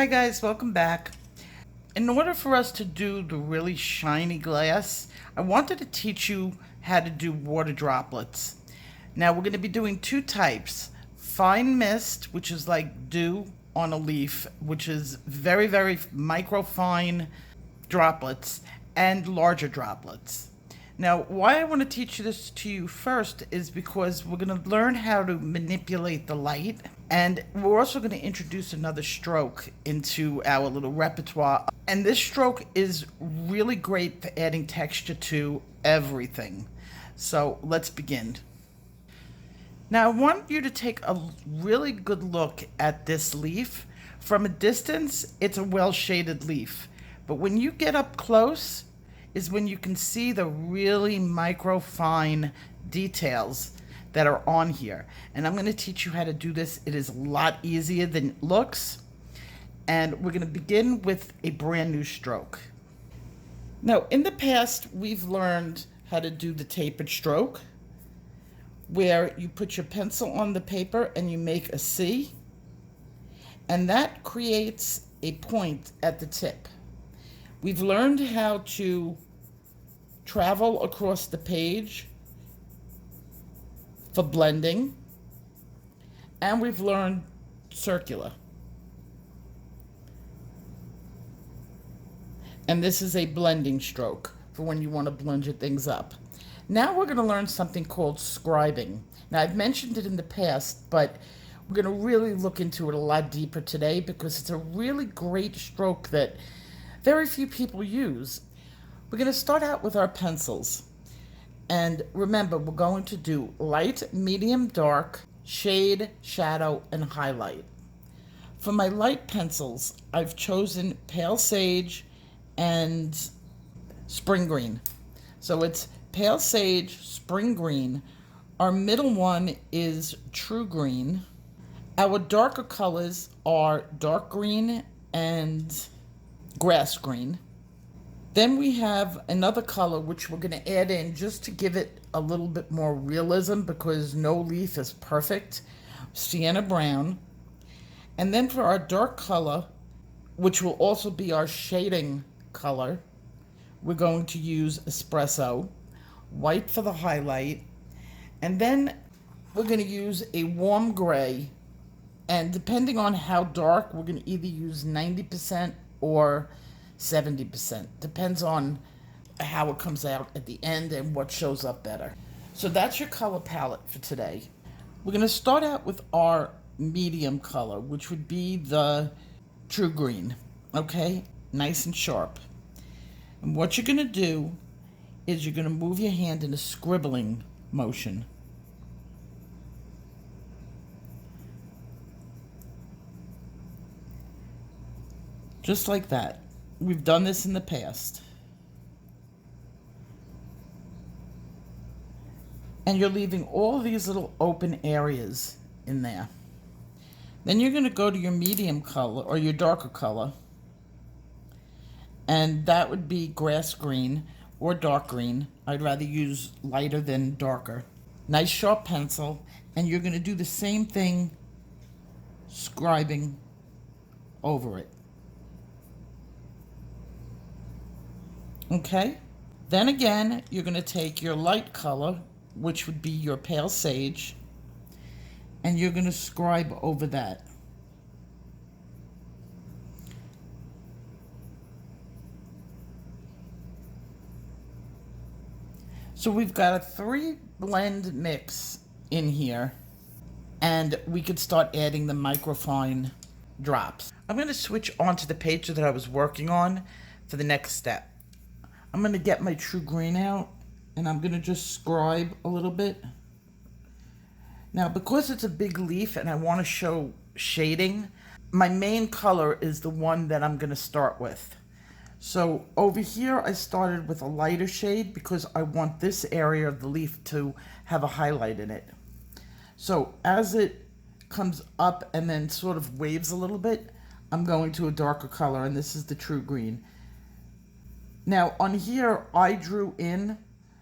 Hi guys, welcome back. In order for us to do the really shiny glass, I wanted to teach you how to do water droplets. Now we're going to be doing two types. Fine mist, which is like dew on a leaf, which is very, very micro fine droplets, and larger droplets. Now, why I want to teach this to you first is because we're going to learn how to manipulate the light, and we're also going to introduce another stroke into our little repertoire. And this stroke is really great for adding texture to everything. So let's begin. Now, I want you to take a really good look at this leaf. From a distance, it's a well-shaded leaf. But when you get up close is when you can see the really micro fine details that are on here. And I'm going to teach you how to do this. It is a lot easier than it looks. And we're going to begin with a brand new stroke. Now, in the past, we've learned how to do the tapered stroke, where you put your pencil on the paper and you make a C, and that creates a point at the tip. We've learned how to travel across the page for blending, and we've learned circular. And this is a blending stroke for when you want to blend your things up. Now we're going to learn something called scribing. Now I've mentioned it in the past, but we're going to really look into it a lot deeper today because it's a really great stroke that very few people use. We're going to start out with our pencils. And remember, we're going to do light, medium, dark, shade, shadow, and highlight. For my light pencils, I've chosen pale sage and spring green. So it's pale sage, spring green. Our middle one is true green. Our darker colors are dark green and grass green. Then we have another color which we're going to add in just to give it a little bit more realism because no leaf is perfect, sienna brown. And then for our dark color, which will also be our shading color, we're going to use espresso, white for the highlight, and then we're going to use a warm gray, and depending on how dark, we're going to either use 90% or 70%. Depends on how it comes out at the end and what shows up better. So that's your color palette for today. We're going to start out with our medium color, which would be the true green. Okay? Nice and sharp. And what you're going to do is you're going to move your hand in a scribbling motion. Just like that. We've done this in the past. And you're leaving all these little open areas in there. Then you're going to go to your medium color or your darker color. And that would be grass green or dark green. I'd rather use lighter than darker. Nice sharp pencil. And you're going to do the same thing, scribing over it. Okay? Then again, you're going to take your light color, which would be your pale sage, and you're going to scribe over that. So we've got a 3-blend mix in here, and we could start adding the microfine drops. I'm going to switch onto the page that I was working on for the next step. I'm going to get my true green out, and I'm going to just scribe a little bit. Now, because it's a big leaf and I want to show shading, my main color is the one that I'm going to start with. So over here, I started with a lighter shade because I want this area of the leaf to have a highlight in it. So as it comes up and then sort of waves a little bit, I'm going to a darker color, and this is the true green. Now on here, I drew in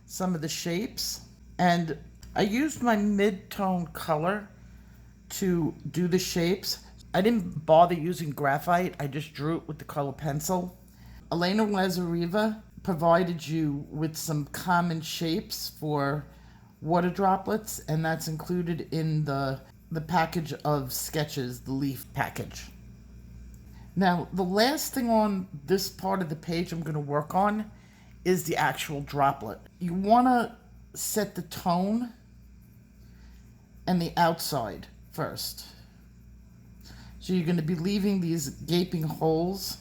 some of the shapes, and I used my mid-tone color to do the shapes. I didn't bother using graphite. I just drew it with the color pencil. Alena Lazareva provided you with some common shapes for water droplets, and that's included in the package of sketches, the leaf package. Now, the last thing on this part of the page I'm going to work on is the actual droplet. You want to set the tone and the outside first. So you're going to be leaving these gaping holes.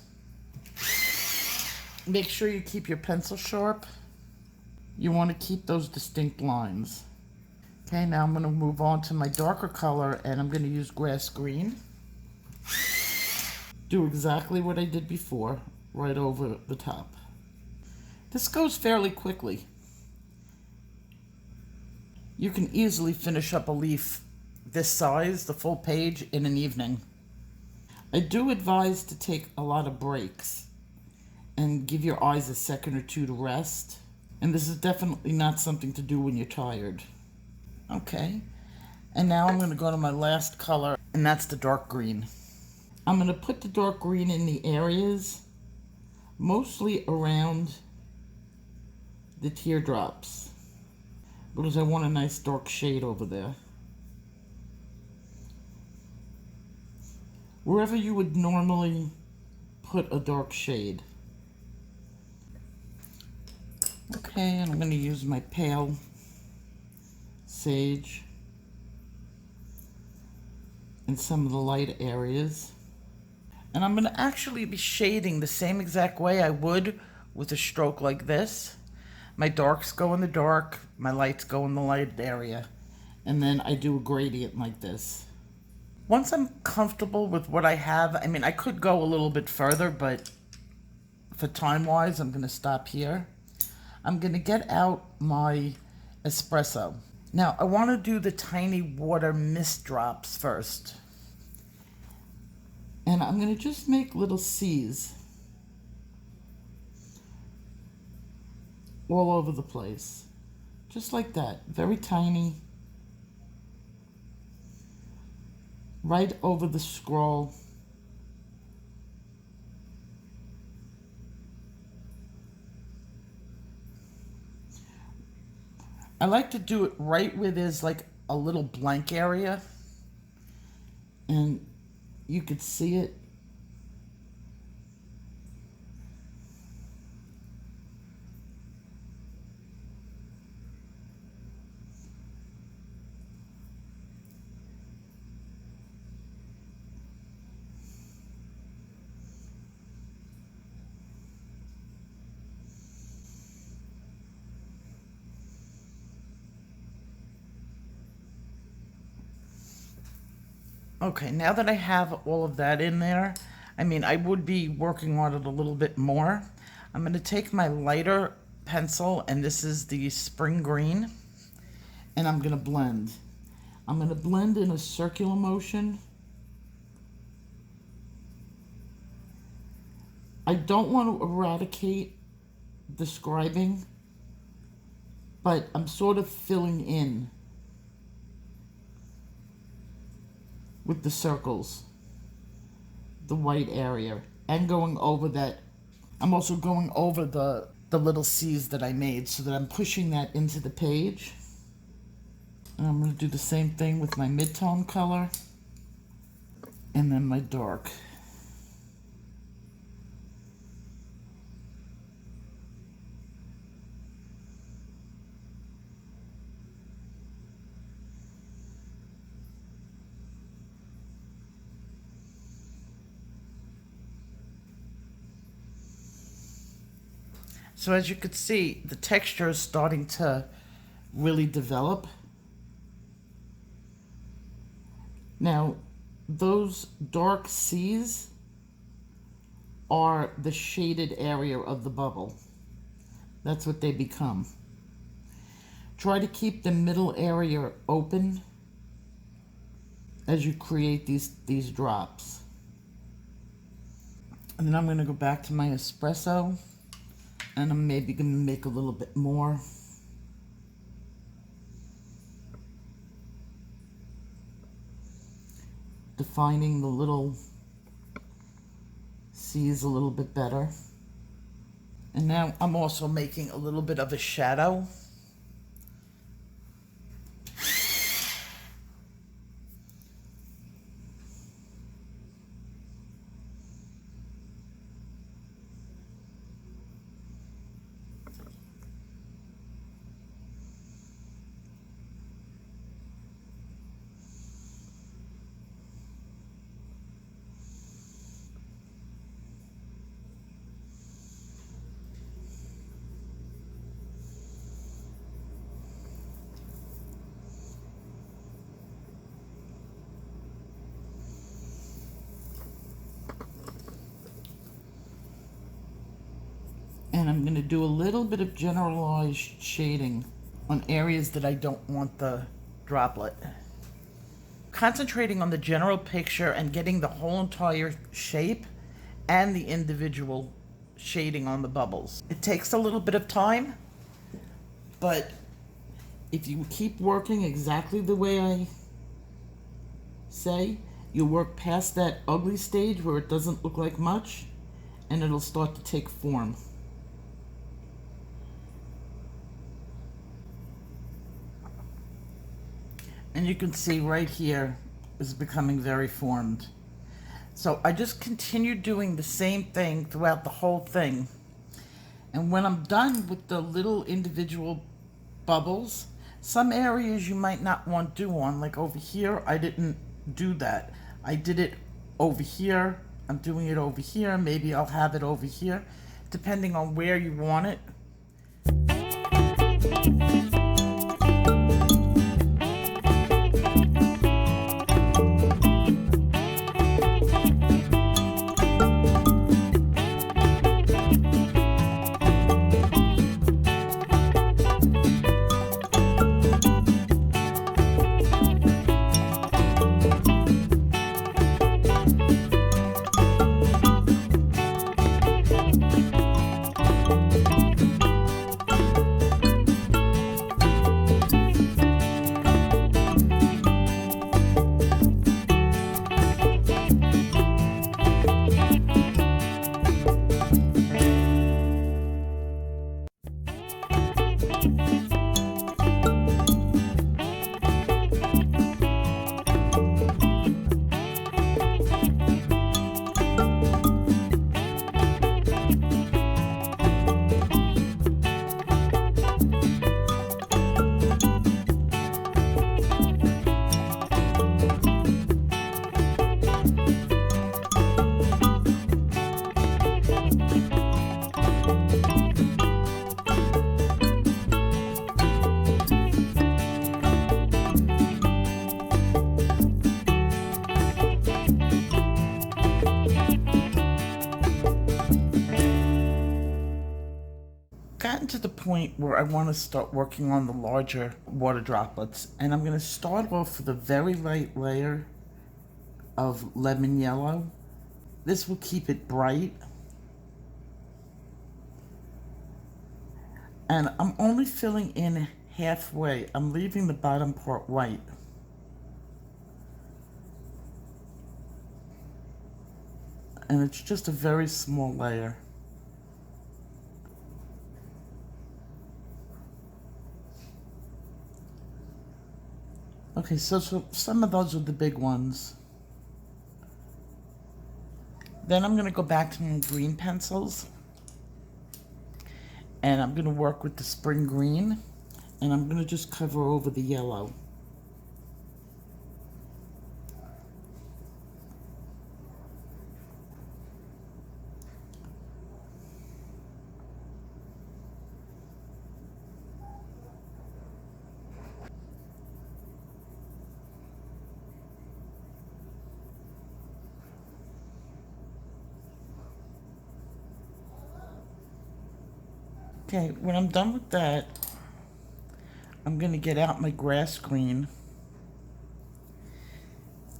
Make sure you keep your pencil sharp. You want to keep those distinct lines. Okay, now I'm going to move on to my darker color, and I'm going to use grass green. Do exactly what I did before, right over the top. This goes fairly quickly. You can easily finish up a leaf this size, the full page, in an evening. I do advise to take a lot of breaks and give your eyes a second or two to rest. And this is definitely not something to do when you're tired. Okay, and now I'm going to go to my last color, and that's the dark green. I'm going to put the dark green in the areas, mostly around the teardrops, because I want a nice dark shade over there. Wherever you would normally put a dark shade. Okay, and I'm going to use my pale sage in some of the light areas. And I'm going to actually be shading the same exact way I would with a stroke like this. My darks go in the dark, my lights go in the light area, and then I do a gradient like this. Once I'm comfortable with what I have, I mean, I could go a little bit further, but for time-wise, I'm going to stop here. I'm going to get out my espresso. Now, I want to do the tiny water mist drops first. And I'm going to just make little C's all over the place. Just like that. Very tiny. Right over the scroll. I like to do it right where there's like a little blank area. And you could see it. Okay, now that I have all of that in there, I mean, I would be working on it a little bit more. I'm going to take my lighter pencil, and this is the spring green, and I'm going to blend. I'm going to blend in a circular motion. I don't want to eradicate the scribing, but I'm sort of filling in with the circles, the white area, and going over that. I'm also going over the little C's that I made so that I'm pushing that into the page. And I'm going to do the same thing with my mid-tone color and then my dark. So as you can see, the texture is starting to really develop. Now, those dark C's are the shaded area of the bubble. That's what they become. Try to keep the middle area open as you create these drops. And then I'm going to go back to my espresso. And I'm maybe going to make a little bit more. defining the little C's a little bit better. And now I'm also making a little bit of a shadow. And I'm going to do a little bit of generalized shading on areas that I don't want the droplet. Concentrating on the general picture and getting the whole entire shape and the individual shading on the bubbles. It takes a little bit of time, but if you keep working exactly the way I say, you'll work past that ugly stage where it doesn't look like much, and it'll start to take form. And you can see right here is becoming very formed. So I just continued doing the same thing throughout the whole thing. And when I'm done with the little individual bubbles, some areas you might not want to do on, like over here, I didn't do that. I did it over here. I'm doing it over here. Maybe I'll have it over here, depending on where you want it. Gotten to the point where I want to start working on the larger water droplets, and I'm going to start off with a very light layer of lemon yellow. This will keep it bright, and I'm only filling in halfway. I'm leaving the bottom part white. And it's just a very small layer. Okay, so some of those are the big ones. Then I'm going to go back to my green pencils. And I'm going to work with the spring green. And I'm going to just cover over the yellow. Okay, when I'm done with that, I'm going to get out my grass green,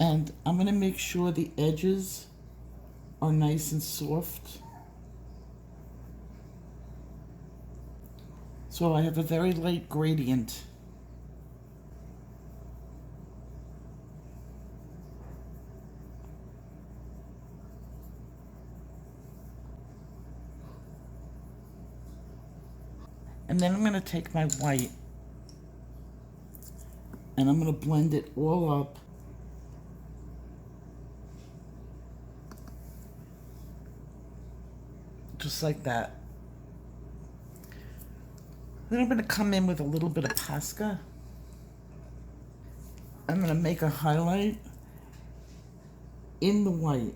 and I'm going to make sure the edges are nice and soft. So I have a very light gradient. And then I'm going to take my white and I'm going to blend it all up. Just like that. Then I'm going to come in with a little bit of Posca. I'm going to make a highlight in the white.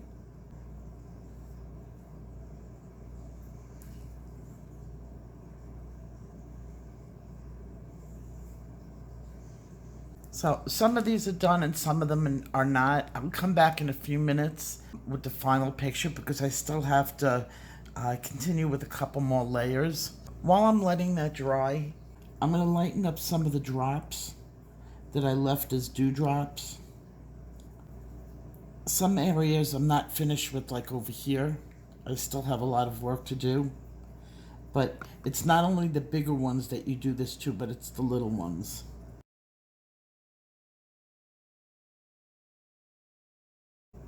So some of these are done and some of them are not. I'll come back in a few minutes with the final picture because I still have to continue with a couple more layers. While I'm letting that dry, I'm going to lighten up some of the drops that I left as dewdrops. Some areas I'm not finished with, like over here. I still have a lot of work to do. But it's not only the bigger ones that you do this to, but it's the little ones.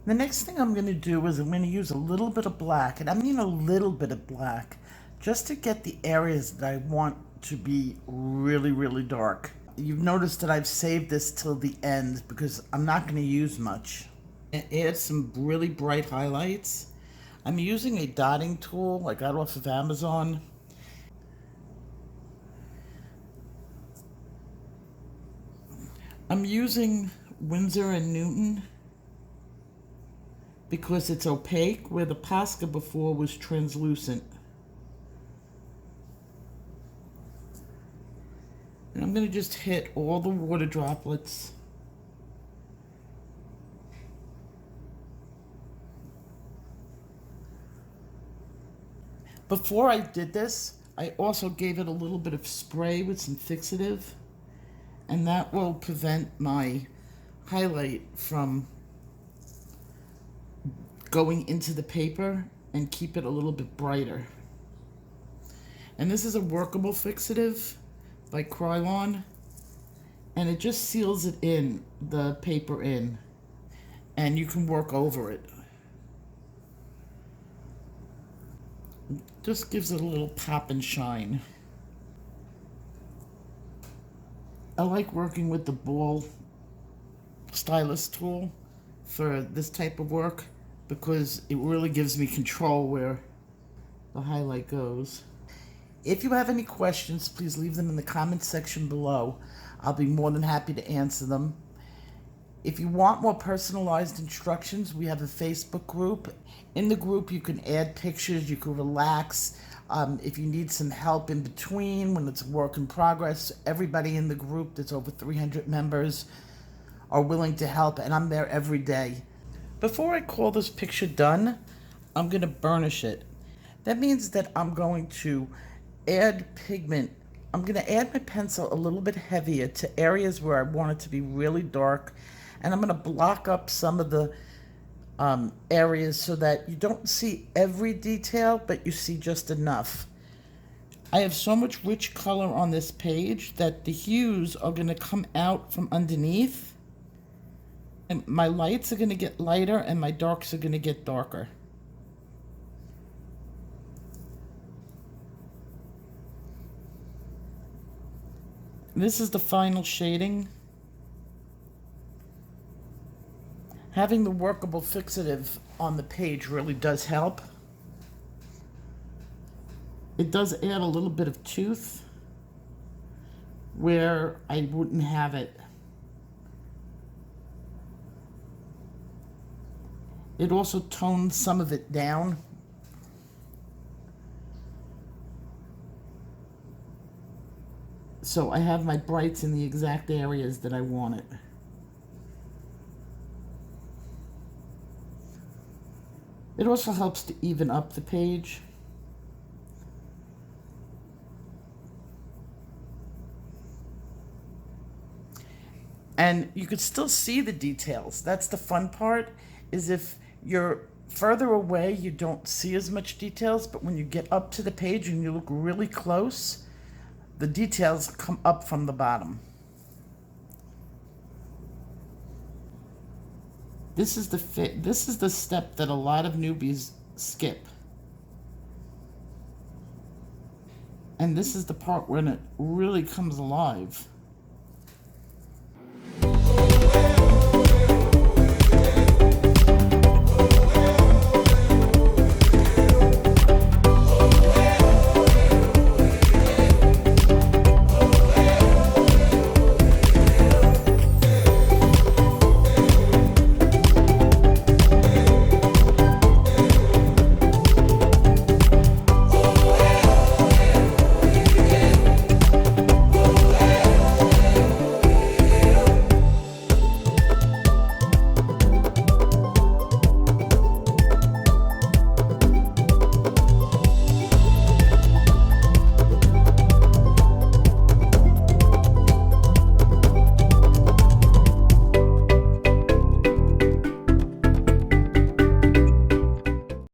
The next thing I'm going to do is I'm going to use a little bit of black, and I mean a little bit of black, just to get the areas that I want to be really, really dark. You've noticed that I've saved this till the end because I'm not going to use much. And add some really bright highlights. I'm using a dotting tool I got off of Amazon. I'm using Winsor & Newton because it's opaque, where the Posca before was translucent. And I'm going to just hit all the water droplets. Before I did this, I also gave it a little bit of spray with some fixative, and that will prevent my highlight from going into the paper and keep it a little bit brighter. And this is a workable fixative by Krylon, and it just seals it in, the paper in, and you can work over it. Just gives it a little pop and shine. I like working with the ball stylus tool for this type of work because it really gives me control where the highlight goes. If you have any questions, please leave them in the comments section below. I'll be more than happy to answer them. If you want more personalized instructions, we have a Facebook group. In the group, you can add pictures, you can relax. If you need some help in between, when it's a work in progress, everybody in the group, there's over 300 members, are willing to help, and I'm there every day. Before I call this picture done, I'm going to burnish it. That means that I'm going to add pigment. I'm going to add my pencil a little bit heavier to areas where I want it to be really dark, and I'm going to block up some of the areas so that you don't see every detail, but you see just enough. I have so much rich color on this page that the hues are going to come out from underneath, and my lights are going to get lighter and my darks are going to get darker. This is the final shading. Having the workable fixative on the page really does help. It does add a little bit of tooth where I wouldn't have it. It also tones some of it down. So I have my brights in the exact areas that I want it. It also helps to even up the page. And you could still see the details. That's the fun part, is if you're further away, you don't see as much details, but when you get up to the page and you look really close, the details come up from the bottom. This is the step that a lot of newbies skip. And this is the part when it really comes alive.